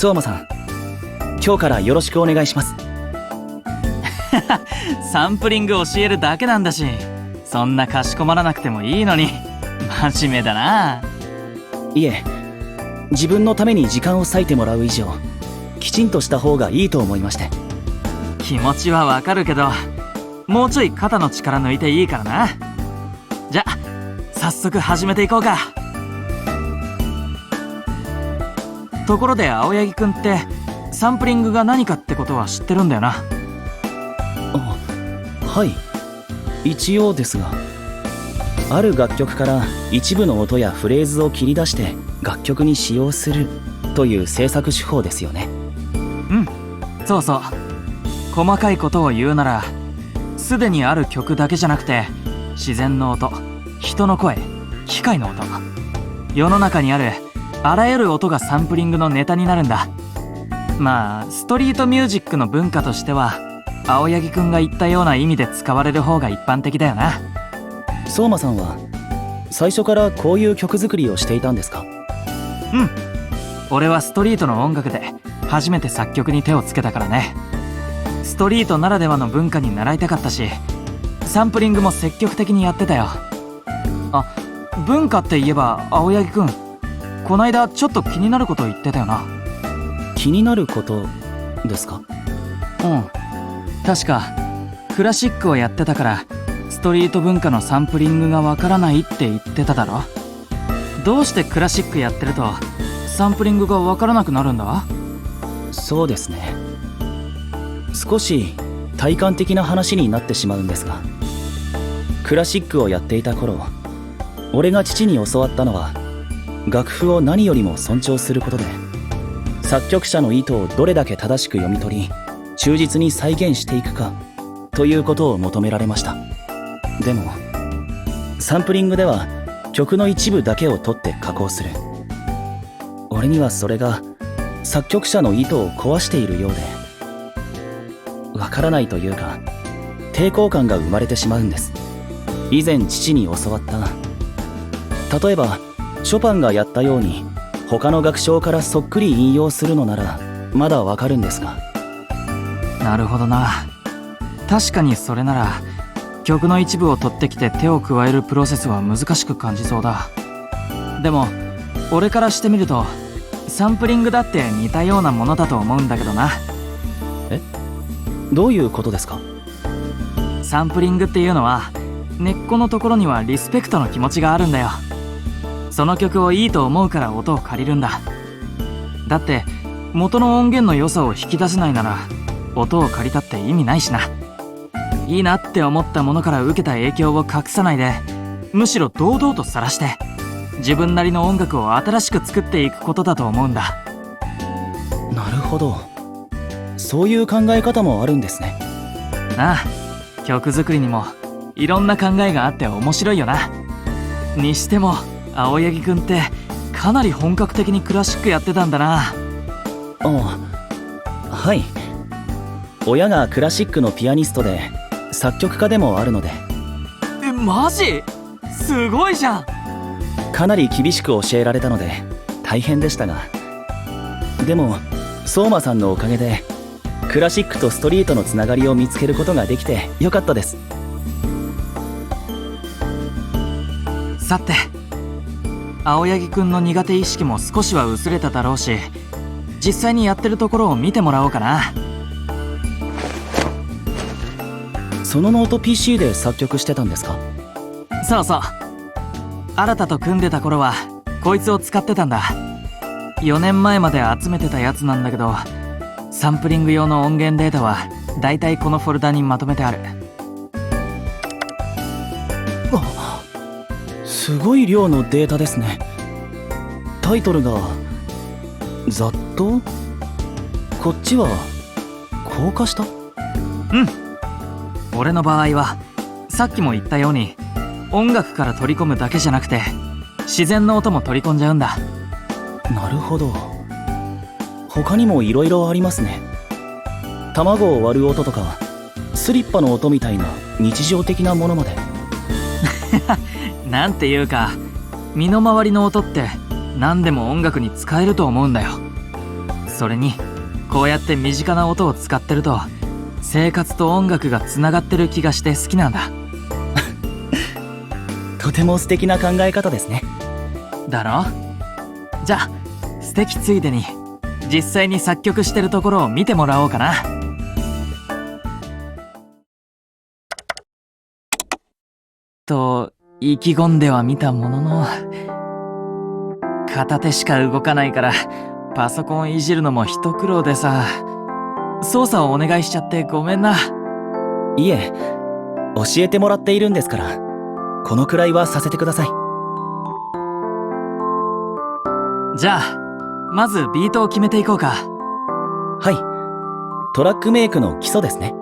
相馬さん、今日からよろしくお願いします。サンプリング教えるだけなんだし、そんなかしこまらなくてもいいのに。真面目だな。いえ、自分のために時間を割いてもらう以上、きちんとした方がいいと思いまして。気持ちはわかるけど、もうちょい肩の力抜いていいからな。じゃ、早速始めていこうか。ところで青柳くんってサンプリングが何かってことは知ってるんだよな。あ、はい、一応ですが、ある楽曲から一部の音やフレーズを切り出して楽曲に使用するという制作手法ですよね。うん、そうそう。細かいことを言うなら、すでにある曲だけじゃなくて、自然の音、人の声、機械の音、世の中にあるあらゆる音がサンプリングのネタになるんだ。まあストリートミュージックの文化としては、青柳くんが言ったような意味で使われる方が一般的だよな。相馬さんは最初からこういう曲作りをしていたんですか？うん、俺はストリートの音楽で初めて作曲に手をつけたからね。ストリートならではの文化に習いたかったし、サンプリングも積極的にやってたよ。あ、文化って言えば青柳くん、こないだちょっと気になること言ってたよな。気になることですか？うん、確かクラシックをやってたからストリート文化のサンプリングがわからないって言ってただろ。どうしてクラシックやってるとサンプリングがわからなくなるんだ？そうですね、少し体感的な話になってしまうんですが、クラシックをやっていた頃、俺が父に教わったのは、楽譜を何よりも尊重することで、作曲者の意図をどれだけ正しく読み取り忠実に再現していくかということを求められました。でもサンプリングでは曲の一部だけを取って加工する。俺にはそれが作曲者の意図を壊しているようで、わからないというか抵抗感が生まれてしまうんです。以前父に教わった、例えばショパンがやったように他の楽章からそっくり引用するのならまだわかるんですが。なるほどな。確かにそれなら曲の一部を取ってきて手を加えるプロセスは難しく感じそうだ。でも俺からしてみるとサンプリングだって似たようなものだと思うんだけどな。え？どういうことですか？サンプリングっていうのは根っこのところにはリスペクトの気持ちがあるんだよ。その曲をいいと思うから音を借りるんだ。だって元の音源の良さを引き出せないなら音を借りたって意味ないしな。いいなって思ったものから受けた影響を隠さないで、むしろ堂々と晒して自分なりの音楽を新しく作っていくことだと思うんだ。なるほど、そういう考え方もあるんですね。ああ、曲作りにもいろんな考えがあって面白いよな。にしても青柳くんってかなり本格的にクラシックやってたんだな。ああ、はい、親がクラシックのピアニストで作曲家でもあるので。え、マジ？すごいじゃん。かなり厳しく教えられたので大変でしたが、でも相馬さんのおかげでクラシックとストリートのつながりを見つけることができてよかったです。さて、青柳くんの苦手意識も少しは薄れただろうし、実際にやってるところを見てもらおうかな。そのノート PC で作曲してたんですか？そうそう、新と組んでた頃はこいつを使ってたんだ。4年前まで集めてたやつなんだけど、サンプリング用の音源データはだいたいこのフォルダにまとめてある。あ、すごい量のデータですね。タイトルがざっと、こっちは高架下？うん、俺の場合はさっきも言ったように音楽から取り込むだけじゃなくて自然の音も取り込んじゃうんだ。なるほど、他にもいろいろありますね。卵を割る音とかスリッパの音みたいな日常的なものまで。なんていうか、身の回りの音って何でも音楽に使えると思うんだよ。それにこうやって身近な音を使ってると生活と音楽がつながってる気がして好きなんだ。とても素敵な考え方ですね。だろ？じゃあ素敵ついでに実際に作曲してるところを見てもらおうかな。と意気込んではみたものの、片手しか動かないからパソコンいじるのも一苦労でさ、操作をお願いしちゃってごめんな。いえ、教えてもらっているんですから、このくらいはさせてください。じゃあまずビートを決めていこうか。はい。トラックメイクの基礎ですね。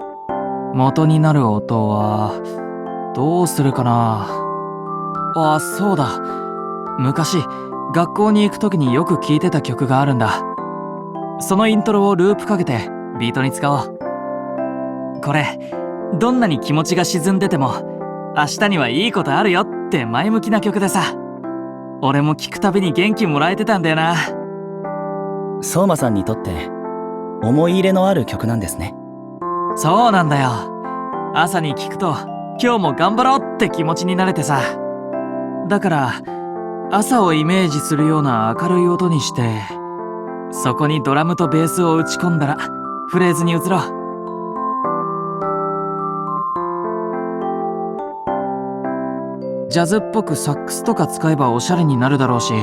元になる音はどうするかな。あ、そうだ。昔学校に行く時によく聴いてた曲があるんだ。そのイントロをループかけてビートに使おう。これどんなに気持ちが沈んでても明日にはいいことあるよって前向きな曲でさ、俺も聴くたびに元気もらえてたんだよな。相馬さんにとって思い入れのある曲なんですね。そうなんだよ。朝に聴くと今日も頑張ろうって気持ちになれてさ。だから朝をイメージするような明るい音にして、そこにドラムとベースを打ち込んだらフレーズに移ろう。ジャズっぽくサックスとか使えばおしゃれになるだろうし、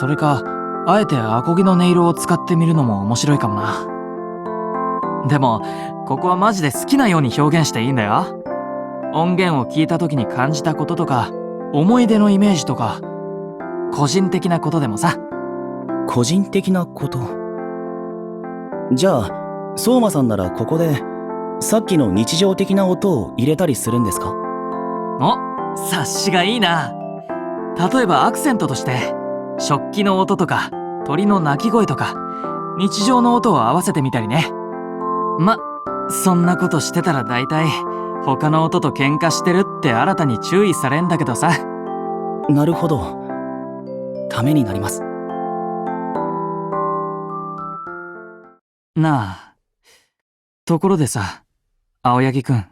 それかあえてアコギの音色を使ってみるのも面白いかもな。でもここはマジで好きなように表現していいんだよ。音源を聞いた時に感じたこととか、思い出のイメージとか、個人的なことでもさ。個人的なこと。じゃあ相馬さんならここでさっきの日常的な音を入れたりするんですか？お、察しがいいな。例えばアクセントとして食器の音とか鳥の鳴き声とか日常の音を合わせてみたりね。そんなことしてたら大体他の音と喧嘩してるって新たに注意されんだけどさ。なるほど。ためになります。なあ、ところでさ、青柳くん。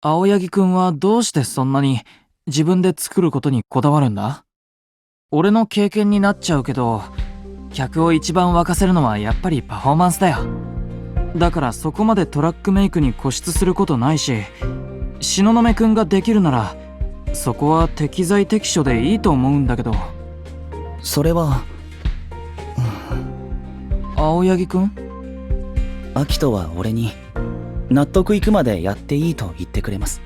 青柳くんはどうしてそんなに自分で作ることにこだわるんだ？俺の経験になっちゃうけど、客を一番沸かせるのはやっぱりパフォーマンスだよ。だからそこまでトラックメイクに固執することないし、東雲くんができるならそこは適材適所でいいと思うんだけど。それは、青柳くん？アキトは俺に納得いくまでやっていいと言ってくれます。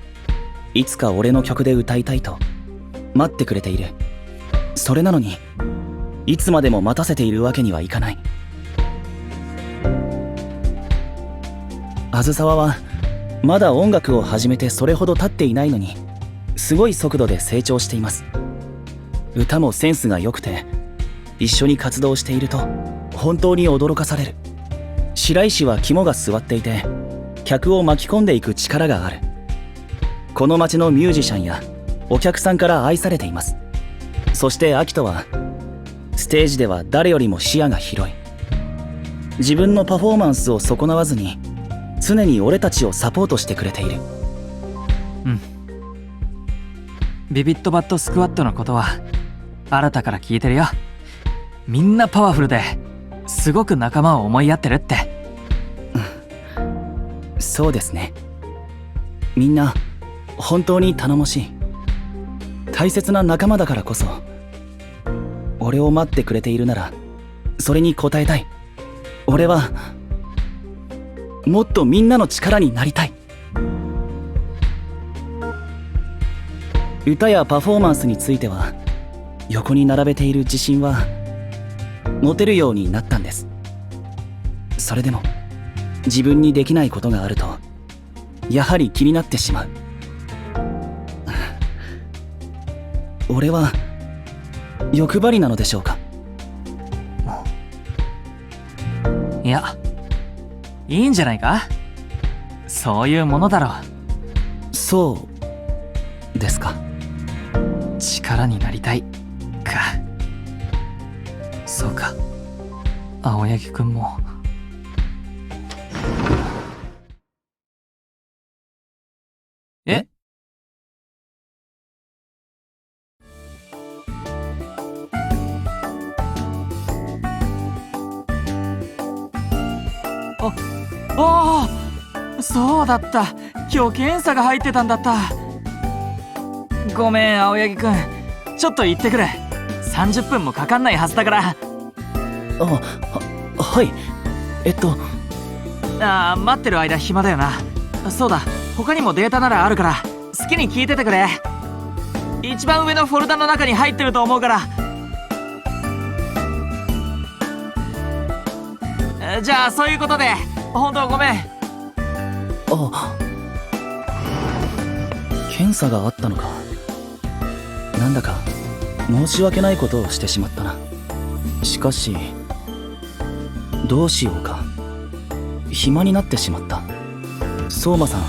いつか俺の曲で歌いたいと待ってくれている。それなのにいつまでも待たせているわけにはいかない。あずさわはまだ音楽を始めてそれほど経っていないのにすごい速度で成長しています。歌もセンスが良くて、一緒に活動していると本当に驚かされる。白石は肝が据わっていて客を巻き込んでいく力がある。この町のミュージシャンやお客さんから愛されています。そしてアキトはステージでは誰よりも視野が広い。自分のパフォーマンスを損なわずに常に俺たちをサポートしてくれている。ビビットバットスクワットのことは新たから聞いてるよ。みんなパワフルですごく仲間を思いやってるって。そうですね。みんな本当に頼もしい。大切な仲間だからこそ、俺を待ってくれているならそれに応えたい。俺はもっとみんなの力になりたい。歌やパフォーマンスについては横に並べている自信は持てるようになったんです。それでも自分にできないことがあるとやはり気になってしまう。俺は欲張りなのでしょうか？いや、いいんじゃないか。そういうものだろう。そうですか。力になりたいか。そうか、青柳くんも。え？ああ、そうだった。今日検査が入ってたんだった。ごめん、青柳くん。ちょっと行ってくる。30分もかかんないはずだから。はい。待ってる間暇だよな。そうだ、他にもデータならあるから好きに聞いててくれ。一番上のフォルダの中に入ってると思うから。じゃあそういうことで、本当ごめん。検査があったのか。なんだか申し訳ないことをしてしまったな。しかしどうしようか。暇になってしまった。相馬さん、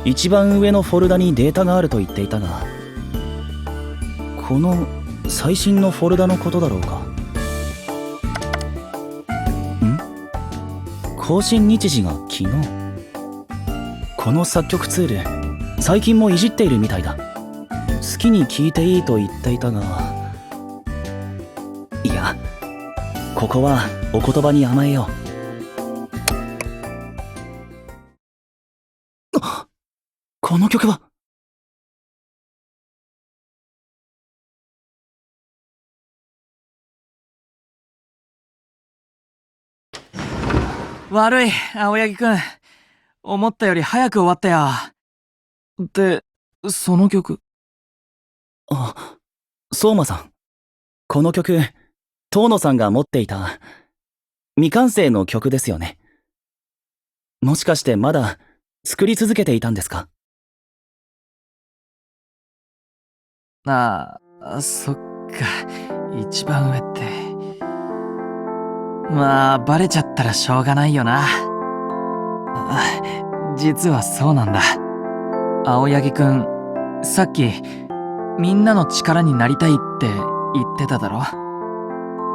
一番上のフォルダにデータがあると言っていたが、この最新のフォルダのことだろうか。更新日時が昨日。この作曲ツール、最近もいじっているみたいだ。好きに聞いていいと言っていたが、いや、ここはお言葉に甘えよう。この曲は。悪い、青柳くん。思ったより早く終わったよ。で、その曲。相馬さん、この曲、遠野さんが持っていた未完成の曲ですよね。もしかしてまだ作り続けていたんですか？そっか、一番上って。まあ、バレちゃったらしょうがないよな。実はそうなんだ。青柳くん、さっきみんなの力になりたいって言ってただろ。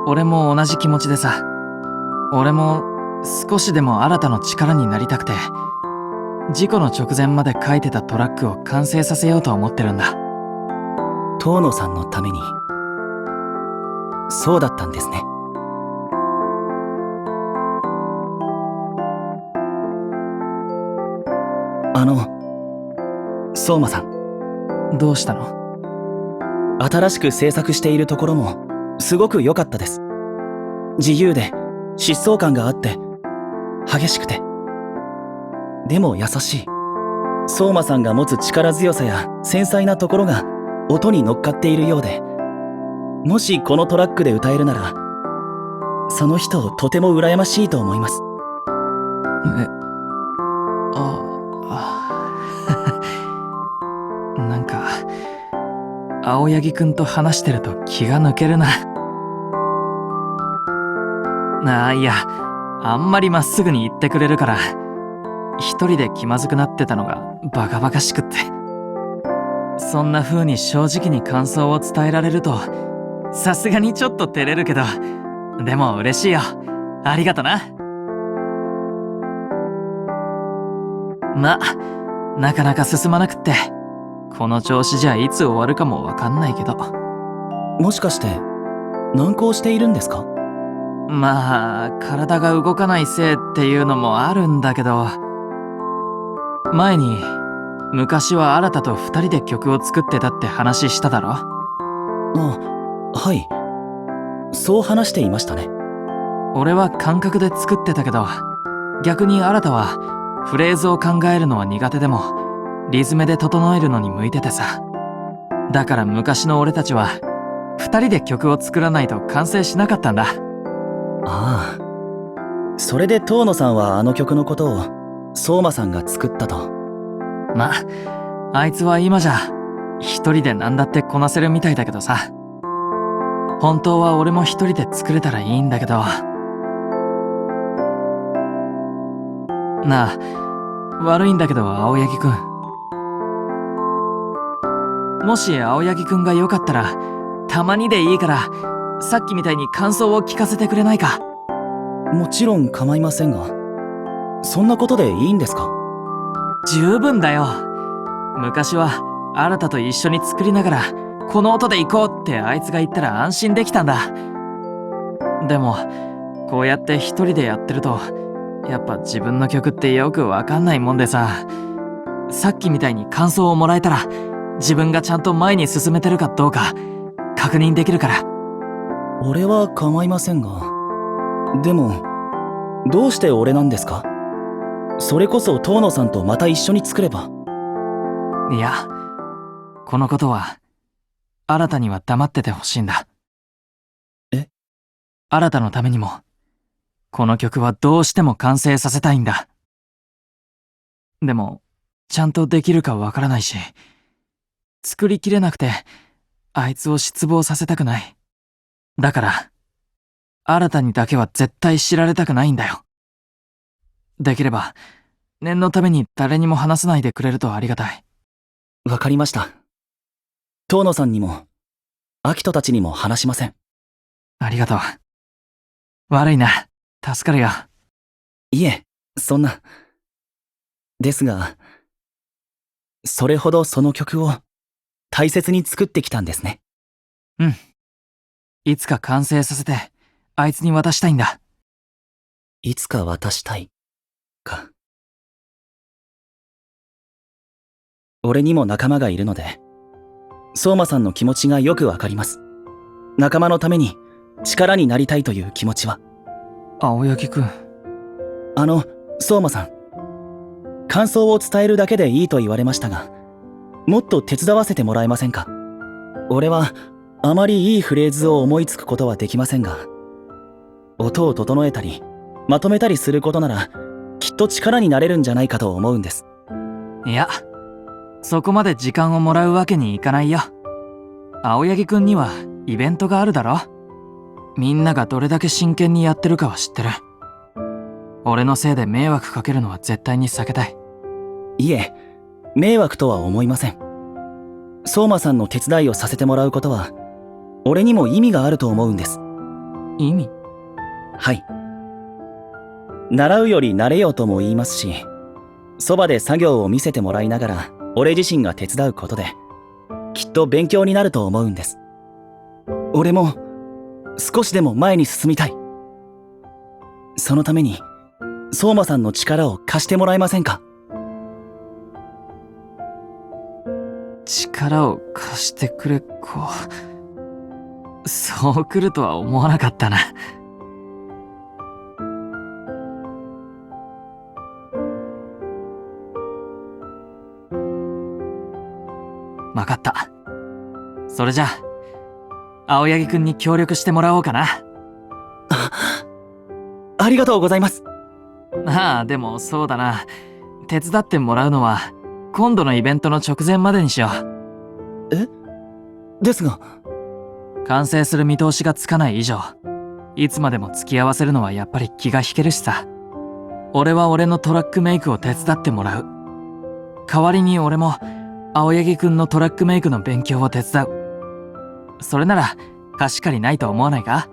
俺も同じ気持ちでさ。俺も少しでも新たの力になりたくて、事故の直前まで書いてたトラックを完成させようと思ってるんだ。遠野さんのために。そうだったんですね。相馬さん。どうしたの？新しく制作しているところもすごく良かったです。自由で疾走感があって激しくて、でも優しい。相馬さんが持つ力強さや繊細なところが音に乗っかっているようで、もしこのトラックで歌えるならその人をとても羨ましいと思います。なんか青柳くんと話してると気が抜けるな。いや、あんまりまっすぐに言ってくれるから、一人で気まずくなってたのがバカバカしくって。そんな風に正直に感想を伝えられるとさすがにちょっと照れるけど、でも嬉しいよ。ありがとな。なかなか進まなくって、この調子じゃいつ終わるかもわかんないけど。もしかして難航しているんですか？体が動かないせいっていうのもあるんだけど、前に昔は新と2人で曲を作ってたって話しただろ？はい、そう話していましたね。俺は感覚で作ってたけど、逆に新はフレーズを考えるのは苦手でもリズムで整えるのに向いててさ。だから昔の俺たちは2人で曲を作らないと完成しなかったんだ。それで遠野さんはあの曲のことを相馬さんが作ったと。あいつは今じゃ一人で何だってこなせるみたいだけどさ。本当は俺も一人で作れたらいいんだけど。悪いんだけど青柳くん。もし青柳くんがよかったら、たまにでいいからさっきみたいに感想を聞かせてくれないか？もちろん構いませんが、そんなことでいいんですか？十分だよ。昔は新と一緒に作りながらこの音で行こうってあいつが言ったら安心できたんだ。でもこうやって一人でやってるとやっぱ自分の曲ってよくわかんないもんでさ、さっきみたいに感想をもらえたら自分がちゃんと前に進めてるかどうか確認できるから。俺は構いませんが、でもどうして俺なんですか？それこそ遠野さんとまた一緒に作れば。いや、このことは新には黙っててほしいんだ。え？新のためにもこの曲はどうしても完成させたいんだ。でもちゃんとできるかわからないし、作りきれなくてあいつを失望させたくない。だから新にだけは絶対知られたくないんだよ。できれば念のために誰にも話さないでくれるとありがたい。わかりました。遠野さんにもアキトたちにも話しません。ありがとう。悪いな。助かるよ。いえ、そんな。ですが、それほどその曲を大切に作ってきたんですね。うん。いつか完成させてあいつに渡したいんだ。いつか渡したいか。俺にも仲間がいるので、相馬さんの気持ちがよくわかります。仲間のために力になりたいという気持ちは。青柳くん。相馬さん。感想を伝えるだけでいいと言われましたが、もっと手伝わせてもらえませんか？俺はあまりいいフレーズを思いつくことはできませんが、音を整えたりまとめたりすることならきっと力になれるんじゃないかと思うんです。いや、そこまで時間をもらうわけにいかないよ。青柳くんにはイベントがあるだろ。みんながどれだけ真剣にやってるかは知ってる。俺のせいで迷惑かけるのは絶対に避けたい。いえ、迷惑とは思いません。相馬さんの手伝いをさせてもらうことは俺にも意味があると思うんです。意味？はい。習うより慣れよとも言いますし、そばで作業を見せてもらいながら俺自身が手伝うことできっと勉強になると思うんです。俺も少しでも前に進みたい。そのために相馬さんの力を貸してもらえませんか？力を貸してくれっこ。そう来るとは思わなかったな。わかった。それじゃあ青柳くんに協力してもらおうかな。ありがとうございます。ああ、でもそうだな。手伝ってもらうのは今度のイベントの直前までにしよう。え？ですが、完成する見通しがつかない以上、いつまでも付き合わせるのはやっぱり気が引けるしさ。俺は俺のトラックメイクを手伝ってもらう。代わりに俺も青柳くんのトラックメイクの勉強を手伝う。それなら貸し借りないと思わないか？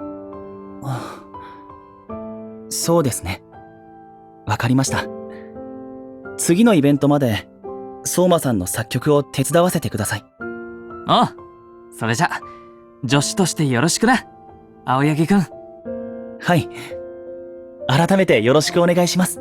そうですね。わかりました。次のイベントまで相馬さんの作曲を手伝わせてください。おう、それじゃ助手としてよろしくな、青柳くん。はい。改めてよろしくお願いします。